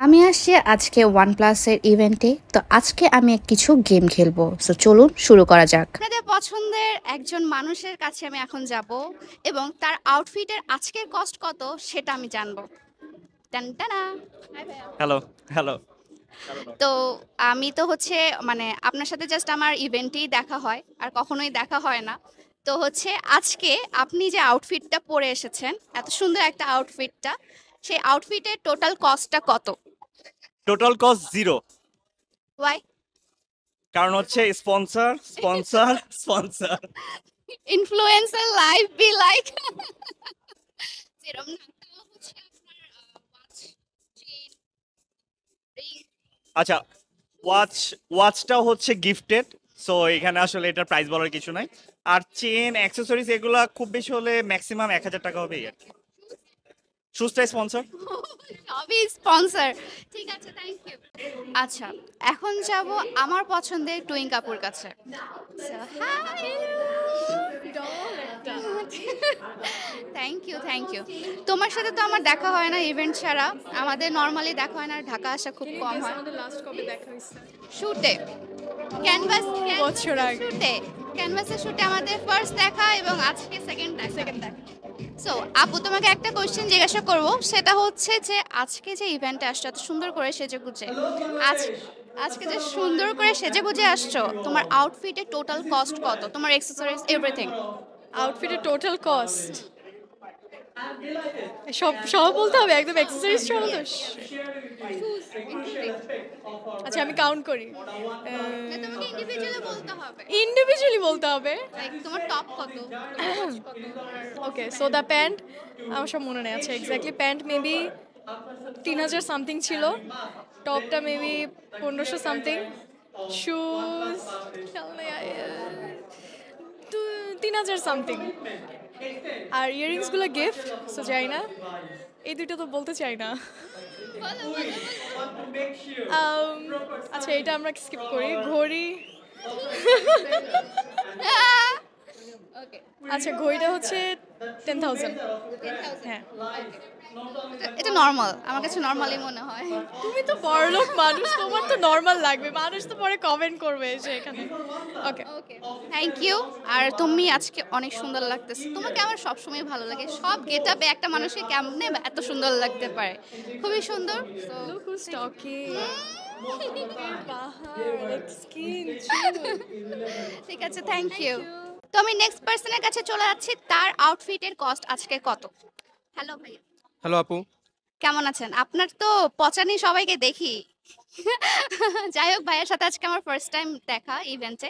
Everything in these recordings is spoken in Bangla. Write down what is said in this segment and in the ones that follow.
আমি আসছি আজকে ওয়ানপ্লাসের ইভেন্টে। তো আজকে আমি কিছু গেম খেলবো। সো চলুন শুরু করা যাক। আপনাদের পছন্দের একজন মানুষের কাছে আমি এখন যাব এবং তার আউটফিটের আজকের কস্ট কত সেটা আমি জানবো। টানটানা। Hello, hello. তো আমি তো হচ্ছে মানে আপনার সাথে জাস্ট আমার ইভেন্টেই দেখা হয়, আর কখনোই দেখা হয় না। তো হচ্ছে আজকে আপনি যে আউটফিটটা পরে এসেছেন, এত সুন্দর একটা আউটফিটটা, সেই আউটফিটের টোটাল কস্টটা কত? Total cost 0 why? কারণ হচ্ছে sponsor, sponsor, sponsor. Influencer life be like যেরকম না, তাও হচ্ছে আপনার ওয়াচ, চেইন, রিং। আচ্ছা, ওয়াচটাও হচ্ছে গিফটেড। সো এখানে আসলে এটার প্রাইস বলার কিছু নাই। আর চেন, অ্যাক্সেসরিজ এগুলা খুব বেশি হলে ম্যাক্সিমাম 1000 টাকা হবে আর কি। শুজটা স্পন্সর। সবই স্পন্সর। ঠিক আছে, থ্যাংক ইউ। আচ্ছা, এখন যাব আমার পছন্দের টুইং কাপুর কাছে। So, hi! Thank you, thank you. তোমার সাথে তো আমার দেখা হয় না ইভেন্ট ছাড়া, আমাদের নর্মালি দেখা হয় না, ঢাকা আসা খুব কম হয়। আমাদের লাস্ট কবে দেখা হয়েছে? শুটে, ক্যানভাস বছর আগে। শুটে, ক্যানভাসের শুটে আমাদের ফার্স্ট দেখা এবং আজকে সেকেন্ড দেখা। সো আপু, তোমাকে একটা কোশ্চেন জিজ্ঞাসা করব, সেটা হচ্ছে যে আজকে যে ইভেন্টে আসছো এত সুন্দর করে সেজেগুজে, আজ আজকে যে সুন্দর করে সেজেগুজে আসছো, তোমার আউটফিটের টোটাল কস্ট কত, তোমার অ্যাক্সেসরিজ এভরিথিং? আউটফিটের টোটাল কস্ট সব সব বলতে হবে, একদম অ্যাক্সেসরিজ সহ তো? আচ্ছা, আমি কাউন্ট করি। তোমাকে ইন্ডিভিজুয়ালি বলতে হবে। ইন্ডিভিজুয়ালি বলতে হবে। লাইক তোমার টপ কত? ওকে, সো দ্য প্যান্ট আমার সব মনে নেই। আচ্ছা, এক্স্যাক্টলি প্যান্ট মেবি 3000 সামথিং ছিল, টপটা মেবি 1500 সামথিং, শুজ 3000 সামথিং, আর ইয়ারিংসগুলো গিফট, সো যাই না, এই দুইটা তো বলতে চাই না। আচ্ছা, এটা আমরা স্কিপ করি। ঘড়ি, ওকে, আচ্ছা ঘড়িটা হচ্ছে 10,000। হ্যাঁ, এটা নর্মাল, আমার কাছে নর্মালি মনে হয়। তুমি তো বড়লোক মানুষ, তোমার তো নর্মাল লাগবে, মানুষ তো পরে কমেন্ট করবে এসে এখানে। ওকে, ওকে, থ্যাংক ইউ। আর তুমি আজকে অনেক সুন্দর লাগতেছে, তোমাকে আমার সবসময় ভালো লাগে, সব গেটআপে একটা মানুষকে কেমনে এত সুন্দর লাগতে পারে, খুবই সুন্দর। So, look who's talking. Skin, ঠিক আছে, থ্যাংক ইউ। তো আমি নেক্সট পার্সনের কাছে চলে যাচ্ছি, তার আউটফিটের কস্ট আজকে কত। হ্যালো ভাইয়া, হ্যালো আপু। কেমন আছেন? আপনার তো পচানি সবাইকে দেখি। যাই হোক, ভাইয়ার সাথে আজকে আমার ফার্স্ট টাইম দেখা ইভেন্টে।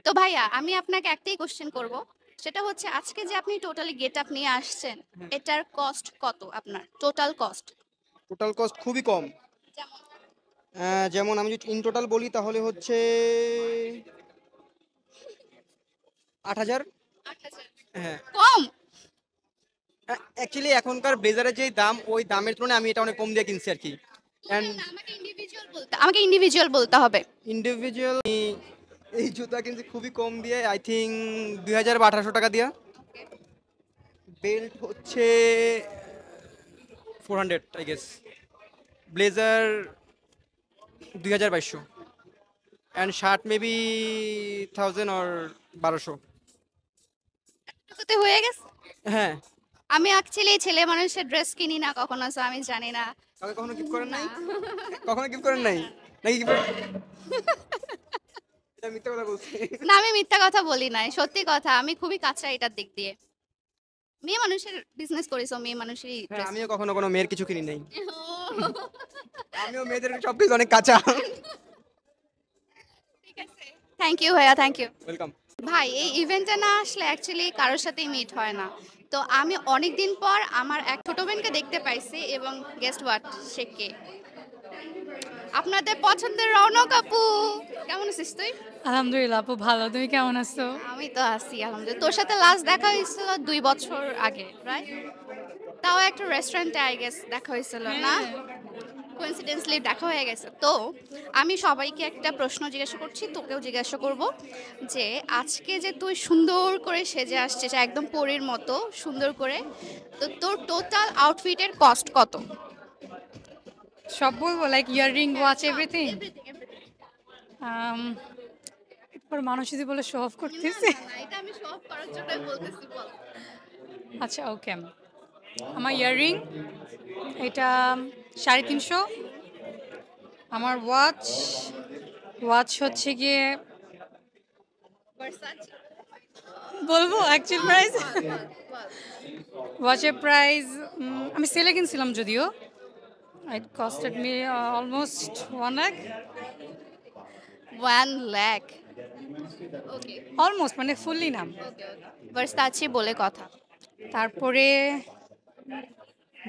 তো ভাইয়া, আমি আপনাকে একটাই কোশ্চেন করব, সেটা হচ্ছে আজকে যে আপনি টোটালি গেট আপ নিয়ে আসছেন, এটার কস্ট কত আপনার টোটাল কস্ট? টোটাল কস্ট খুবই কম। যেমন? যেমন আমি যদি ইন টোটাল বলি তাহলে হচ্ছে 8,000। 8,000? হ্যাঁ, কম? অ্যাকচুয়ালি এখনকার ব্লেজারের যেই দাম, ওই দামের তুলনায় আমি এটা অনেক কম দিয়ে কিনছি আর কি। অ্যান্ড না, আমাকে ইন্ডিভিজুয়াল বলতে হবে। ইন্ডিভিজুয়াল এই জুতা কিনছি খুবই কম দিয়ে, আই থিঙ্ক 2,000 বা 1,800 টাকা দিয়া। বেল্ট হচ্ছে 400 I guess. Blazer 2,200 and shirt maybe 1,000 or 1,200। এতটুকুতে হয়ে গেছে? হ্যাঁ। আমি অ্যাকচুয়ালি ছেলে মানুষের ড্রেস কিনি না কখনো, so আমি জানি না। কাউকে কখনো গিফট করেন না। নাই? কখনো গিফট করেন নাই নাকি গিফট? এটা মিথ্যা কথা বলছি। না, আমি মিথ্যা কথা বলি নাই, সত্যি কথা, আমি খুবই কাঁচা এটার দিক দিয়ে। মেয়ে মানুষের বিজনেস করি, so মেয়ে মানুষেরই হ্যাঁ, ড্রেস। আমিও কখনো কোনো মেয়ের কিছু কিনি নাই। আমিও মেয়েদের সবকিছু অনেক কাঁচা। ঠিক আছে, থ্যাংক ইউ ভাইয়া, থ্যাংক ইউ। ওয়েলকাম। ভাই, এই ইভেন্টে না আসলে অ্যাকচুয়ালি কারোর সাথেই মিট হয় না। তো আমি অনেক দিন পর আমার এক ছোট বোনকে দেখতে পাইছি, এবং গেস্ট হোয়াট, সে কে? আপনাদের পছন্দের রৌনক আপু। কেমন আছিস তুই? আলহামদুলিল্লাহ আপু, ভালো। তুমি কেমন আছো? আমি তো আছি আলহামদুলিল্লাহ। তোর সাথে লাস্ট দেখা হয়েছিল 2 বছর আগে, রাইট? তাও একটা রেস্টুরেন্টে আই গেস দেখা হয়েছিল না? কোইন্সিডেন্সলি দেখা হয়ে গেছে। তো আমি সবাইকে একটা প্রশ্ন জিজ্ঞাসা করছি, তোকেও জিজ্ঞাসা করব, যে আজকে যে তুই সুন্দর করে সেজে আসছিস একদম পরীর মতো সুন্দর করে, তো তোর টোটাল আউটফিটের কস্ট কত? সব বলবো লাইক ইয়াররিং ওয়াচ এভরিথিং এরপর মানুষ যদি বলে শো অফ করতেছে এটা আমি শো অফ করার জন্যই বলতেছি বল। আচ্ছা ওকে আমার ইয়াররিং এটা 350। আমার ওয়াচ হচ্ছে গিয়ে Versace? বলবো অ্যাকচুয়াল প্রাইস বল। ওয়াচের প্রাইস আমি সেলে কিনছিলাম যদিও it costed me almost 1 lakh 1 lakh. Okay almost মানে ফুললি নাম। ওকে Versace বলে কথা। তারপরে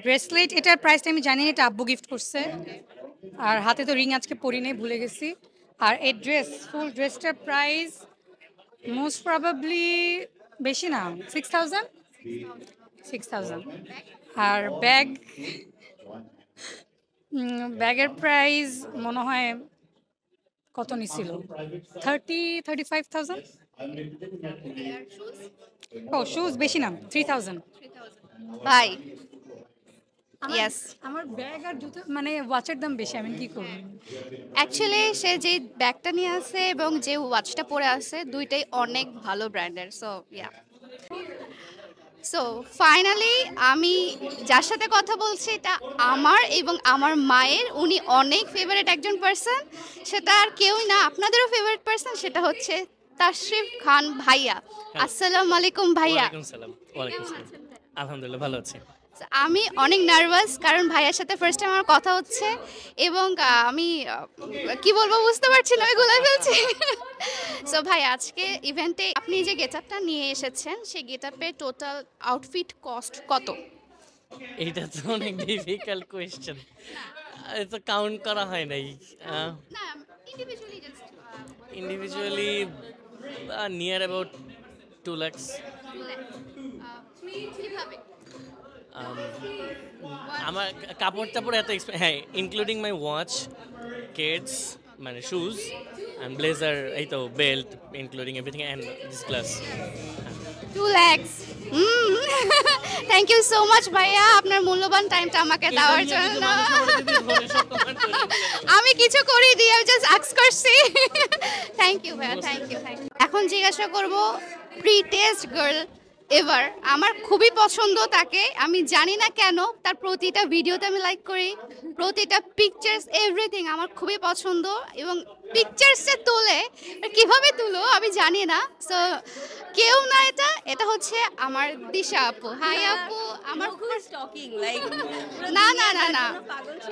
ব্রেসলেট এটার প্রাইসটা আমি জানি না, এটা আব্বু গিফট করছে। আর হাতে তো রিং আজকে পরি নেই, ভুলে গেছি। আর এই ড্রেস ফুল ড্রেসটার প্রাইস মোস্ট প্রবাবলি বেশি না 6,000। আর ব্যাগের প্রাইস মনে হয় কত নিছিল 35,000। ও শুজ বেশি না 3,000। ভাই ইয়েস আমার ব্যাগ আর জুতো মানে ওয়াচের দাম বেশি, আমি কি করব? অ্যাকচুয়ালি সে যে ব্যাগটা নিয়ে আসে এবং যে ওয়াচটা পরে আছে দুইটাই অনেক ভালো ব্র্যান্ডের। সো ইয়া সো ফাইনালি আমি যার সাথে কথা বলছি এটা আমার এবং আমার মায়ের, উনি অনেক ফেভারিট একজন পার্সন, সেটা আর কেউই না আপনাদেরও ফেভারিট পার্সন, সেটা হচ্ছে তাশরিফ খান ভাইয়া। আসসালামু আলাইকুম ভাইয়া। ওয়ালাইকুম সালাম। ওয়ালাইকুম সালাম। আলহামদুলিল্লাহ ভালো আছি। আমি অনেক নার্ভাস কারণ ভাইয়ার সাথে ফার্স্ট টাইম আমার কথা হচ্ছে এবং আমি কি বলবো বুঝতে পারছি না, আমি গুলাই ফেলছি। সো ভাই আজকে ইভেন্টে আপনি যে গেটআপটা নিয়ে এসেছেন সেই গেটআপের টোটাল আউটফিট কস্ট কত? এইটা তো অনেক ডিফিকাল্ট কোয়েশ্চেন, এটা কাউন্ট করা হয় নাই। না individually just individually near about 2 lakhs। কিভাবে? আমার কাপড় টাপড় এত হ্যাঁ, ইনক্লুডিং মাই ওয়াচ, কেডস মানে শুজ অ্যান্ড ব্লেজার, এই তো belt, including everything and this glass. 2 lakhs। Thank you so much ভাইয়া আপনার মূল্যবান টাইমটা আমাকে দেওয়ার জন্য। আমি কিছু করি দিই, আমি জাস্ট আস্ক করছি। থ্যাংক ইউ ভাইয়া, থ্যাংক ইউ। এখন জিজ্ঞাসা করব প্রিটেস্ট গার্ল এভার, আমার খুবই পছন্দ তাকে, আমি জানি না কেন, তার প্রতিটা ভিডিওতে আমি লাইক করি, প্রতিটা পিকচার্স এভরিথিং আমার খুবই পছন্দ এবং পিকচার্সে তোলে কিভাবে তুলো আমি জানি না। সো কেউ না, এটা হচ্ছে আমার দিশা আপু। হাই আপু। আমার স্টকিং লাইক না না না না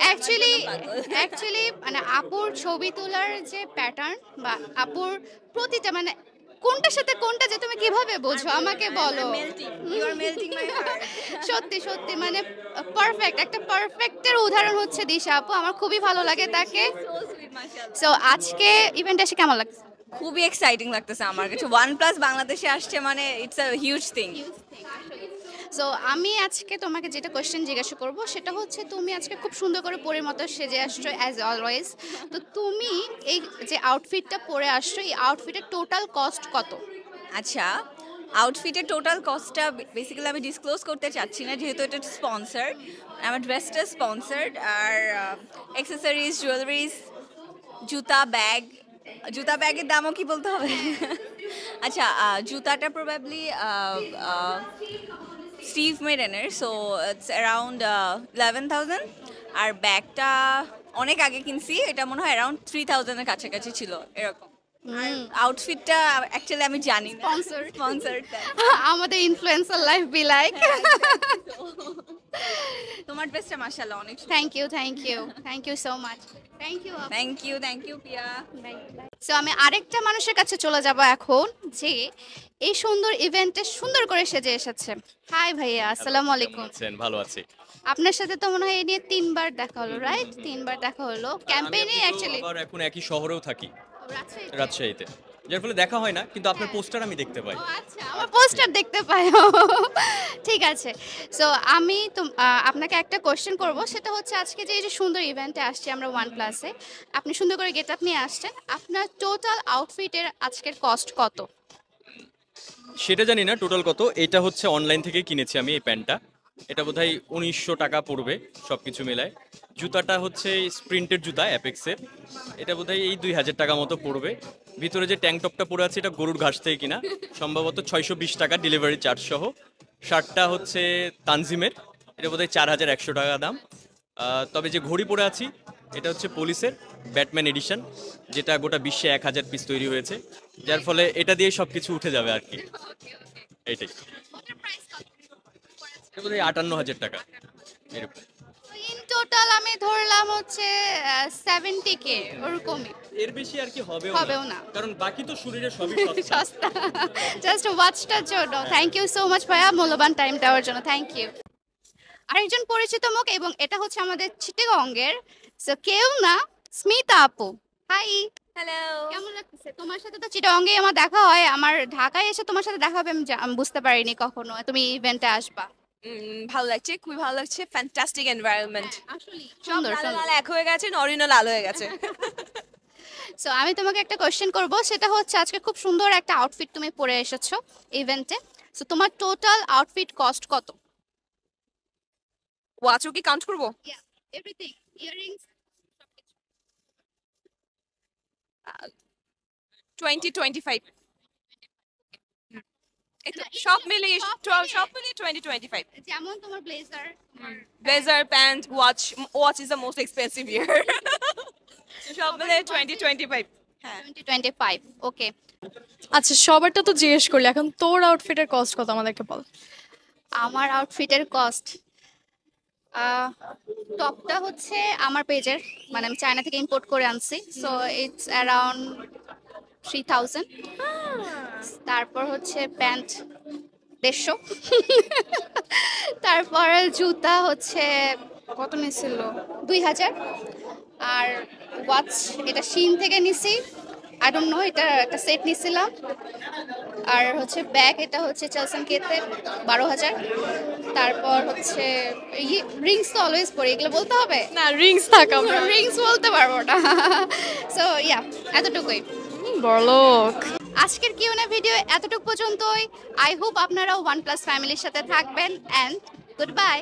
অ্যাকচুয়ালি মানে আপুর ছবি তোলার যে প্যাটার্ন বা আপুর প্রতিটা মানে কোনটার সাথে কোনটা যে তুমি কিভাবে বোঝো আমাকে বলো। You are melting my heart. সত্যি সত্যি মানে পারফেক্ট, একটা পারফেক্টের উদাহরণ হচ্ছে দিশা আপু, আমার খুবই ভালো লাগে তাকে। সো সুইট মাশাআল্লাহ। সো আজকে ইভেন্টে এসে কেমন লাগছে? খুবই এক্সাইটিং লাগতেছে আমার কাছে। OnePlus বাংলাদেশে আসছে মানে it's a huge thing. So আমি আজকে তোমাকে যেটা কোয়েশ্চেন জিজ্ঞাসা করব সেটা হচ্ছে তুমি আজকে খুব সুন্দর করে পরের মতো সেজে আসছো অ্যাজ অলওয়েজ, তো তুমি এই যে আউটফিটটা পরে আসছো এই আউটফিটের টোটাল কস্ট কত? আচ্ছা, আউটফিটের টোটাল কস্টটা বেসিক্যালি আমি ডিসক্লোজ করতে চাচ্ছি না যেহেতু এটা স্পন্সার্ড। আমার ড্রেসটা স্পন্সার্ড, আর অ্যাক্সেসরিজ, জুয়েলারিজ, জুতা ব্যাগের দামও কি বলতে হবে? আচ্ছা, জুতাটা প্রবাবলি স্টিভ মেডেনের, সো ইটস অ্যারাউন্ড 11,000। আর ব্যাগটা অনেক আগে কিনছি, এটা মনে হয় অ্যারাউন্ড 3,000-এর কাছাকাছি ছিল এরকম। আউটফিটটা অ্যাকচুয়ালি আমি জানি না। স্পন্সার্ড আমাদের ইনফ্লুয়েন্সার লাইফ বি লাইক। তোমার ড্রেসটা মাশাআল্লাহ অনেক সুন্দর। Thank you so much. Thank you Piya. So আমি আরেকটা মানুষের কাছে চলে যাব এখন, যে এই সুন্দর ইভেন্টে সুন্দর করে সেজে এসেছে। হাই ভাইয়া, আসসালামু আলাইকুম। ভালো আছি। আপনার সাথে তো মনে হয় এই নিয়ে 3বার দেখা হলো, রাইট? 3বার দেখা হলো ক্যাম্পেইনে অ্যাকচুয়ালি। আবার এখন একই শহরেও থাকি, রাজশাহীতে, যার ফলে দেখা হয় না, কিন্তু আপনার পোস্টার আমি দেখতে পাই। আচ্ছা, আমার পোস্টার দেখতে পাই। ঠিক আছে। সো আমি তো আপনাকে একটা কোশ্চেন করব, সেটা হচ্ছে আজকে যে এই যে সুন্দর ইভেন্টে আসছি আমরা OnePlus-এ, আপনি সুন্দর করে গেটআপ নিয়ে আসছেন, আপনার টোটাল আউটফিটের আজকের কস্ট কত? সেটা জানি না টোটাল কত। এটা হচ্ছে অনলাইন থেকে কিনেছি আমি এই প্যান্টটা, এটা বোধহয় 1900 টাকা পড়বে সব কিছু মেলায়। জুতাটা হচ্ছে স্প্রিন্টের জুতা অ্যাপেক্সের, এটা বোধহয় এই 2000 টাকা মতো পড়বে। ভিতরে যে ট্যাঙ্ক টপটা পরে আছে এটা গরুর ঘাস থেকে কিনা, সম্ভবত 620 টাকা ডেলিভারি চার্জ সহ। শার্টটা হচ্ছে তানজিমের, এটা বোধহয় 4100 টাকা দাম। তবে যে ঘড়ি পরে আছি এটা হচ্ছে পুলিশের ব্যাটম্যান এডিশন, যেটা গোটা বিশ্বে 1000 পিস তৈরি হয়েছে, যার ফলে এটা দিয়ে সব কিছু উঠে যাবে আর কি। এইটাই, এটা বোধহয় 58,000 টাকা এরকম। ইন টোটাল আমি ধরলাম হচ্ছে 70K ওরকমই, এর বেশি আর কি হবেও না। কারণ বাকি তো শরীরে সবই সস্তা। সস্তা, জাস্ট ওয়াচটার জন্য। থ্যাংক ইউ সো মাচ ভাইয়া, মূল্যবান টাইম দেওয়ার জন্য, থ্যাংক ইউ। আরেকজন পরিচিত মুখ, এবং এটা হচ্ছে আমাদের চিটাগংয়ের, সো কেউ না, স্মিতা আপু। Hi, hello. কেমন লাগছে? তোমার সাথে তো চিটাগংয়ে আমার দেখা হয়, আমার ঢাকায় এসে তোমার সাথে দেখা হবে আমি বুঝতে পারিনি কখনো তুমি ইভেন্টে আসবা। ভালো লাগছে, খুবই ভালো লাগছে, ফ্যান্টাস্টিক এনভায়রনমেন্ট। আসলে সব সুন্দর লাল সুন্দর। লাল এক হয়ে গেছে, নরিনও লাল হয়ে গেছে। সো আমি তোমাকে একটা কোশ্চেন করব, সেটা হচ্ছে আজকে খুব সুন্দর একটা আউটফিট তুমি পরে এসেছো ইভেন্টে, সো তোমার টোটাল আউটফিট কস্ট কত? ওয়াচও কি কাউন্ট করবো? এভরিথিং, ইয়াররিংস, 20-25 সব মিলিয়ে, সব মিলিয়ে 20-25। যেমন তোমার blazer, blazer, pant, watch is the most expensive ইয়ার। সব মিলিয়ে 20-25। হ্যাঁ 20-25, ওকে। আচ্ছা, সবারটা তো জিজ্ঞেস করলি, এখন তোর আউটফিটের কস্ট কত আমাদেরকে বল। আমার আউটফিটের কস্ট, টপটা হচ্ছে আমার পেজের, মানে আমি চায়না থেকে ইম্পোর্ট করে আনছি, সো ইটস অ্যারাউন্ড 3000। তারপর হচ্ছে প্যান্ট 150, তারপরে জুতা হচ্ছে কত নিছিল, 2000। আর ওয়াচ এটা শিন থেকে নিছি, আই ডোন্ট নো, এটা একটা সেট নিছিলাম। আর হচ্ছে ব্যাগ, এটা হচ্ছে চালসান কেতে 12,000। তারপর হচ্ছে রিংস তো অলওয়েজ পরি, এগুলো বলতে হবে না, রিংস থাক, আমরা রিংস বলতে পারবো না। সো ইয়া, এতটুকুই। বড়লোক। আজকের কিউএনএ ভিডিও এতটুকু পর্যন্তই। আই হোপ আপনারাও OnePlus ফ্যামিলির সাথে থাকবেন, অ্যান্ড গুড বাই।